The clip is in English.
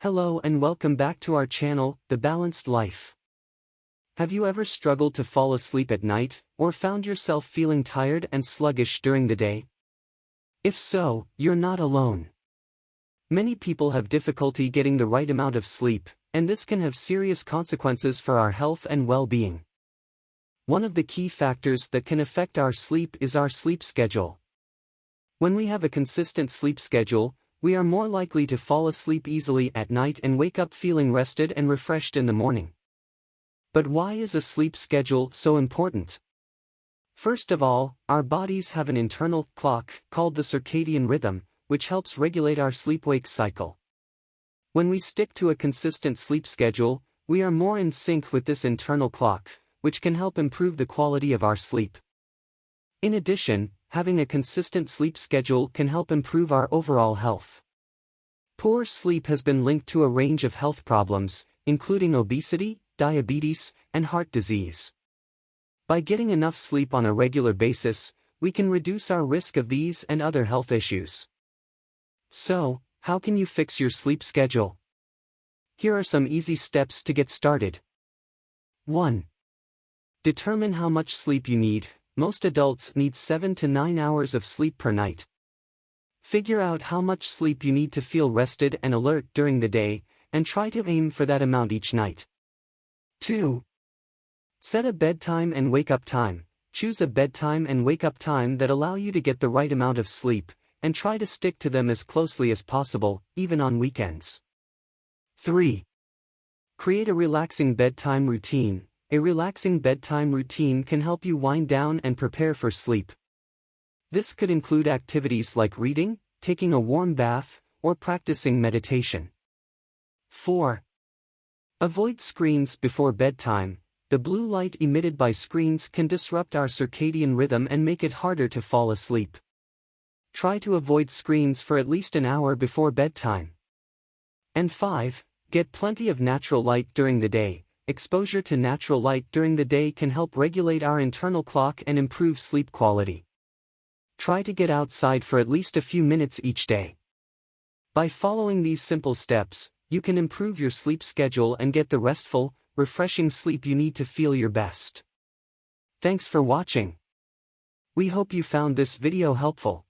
Hello and welcome back to our channel, The Balanced Life. Have you ever struggled to fall asleep at night, or found yourself feeling tired and sluggish during the day? If so, you're not alone. Many people have difficulty getting the right amount of sleep, and this can have serious consequences for our health and well-being. One of the key factors that can affect our sleep is our sleep schedule. When we have a consistent sleep schedule, we are more likely to fall asleep easily at night and wake up feeling rested and refreshed in the morning. But why is a sleep schedule so important? First of all, our bodies have an internal clock called the circadian rhythm, which helps regulate our sleep-wake cycle. When we stick to a consistent sleep schedule, we are more in sync with this internal clock, which can help improve the quality of our sleep. In addition, having a consistent sleep schedule can help improve our overall health. Poor sleep has been linked to a range of health problems, including obesity, diabetes, and heart disease. By getting enough sleep on a regular basis, we can reduce our risk of these and other health issues. So, how can you fix your sleep schedule? Here are some easy steps to get started. 1. Determine how much sleep you need. Most adults need 7 to 9 hours of sleep per night. Figure out how much sleep you need to feel rested and alert during the day, and try to aim for that amount each night. 2. Set a bedtime and wake-up time. Choose a bedtime and wake-up time that allow you to get the right amount of sleep, and try to stick to them as closely as possible, even on weekends. 3. Create a relaxing bedtime routine. A relaxing bedtime routine can help you wind down and prepare for sleep. This could include activities like reading, taking a warm bath, or practicing meditation. 4. Avoid screens before bedtime. The blue light emitted by screens can disrupt our circadian rhythm and make it harder to fall asleep. Try to avoid screens for at least an hour before bedtime. And 5. Get plenty of natural light during the day. Exposure to natural light during the day can help regulate our internal clock and improve sleep quality. Try to get outside for at least a few minutes each day. By following these simple steps, you can improve your sleep schedule and get the restful, refreshing sleep you need to feel your best. Thanks for watching. We hope you found this video helpful.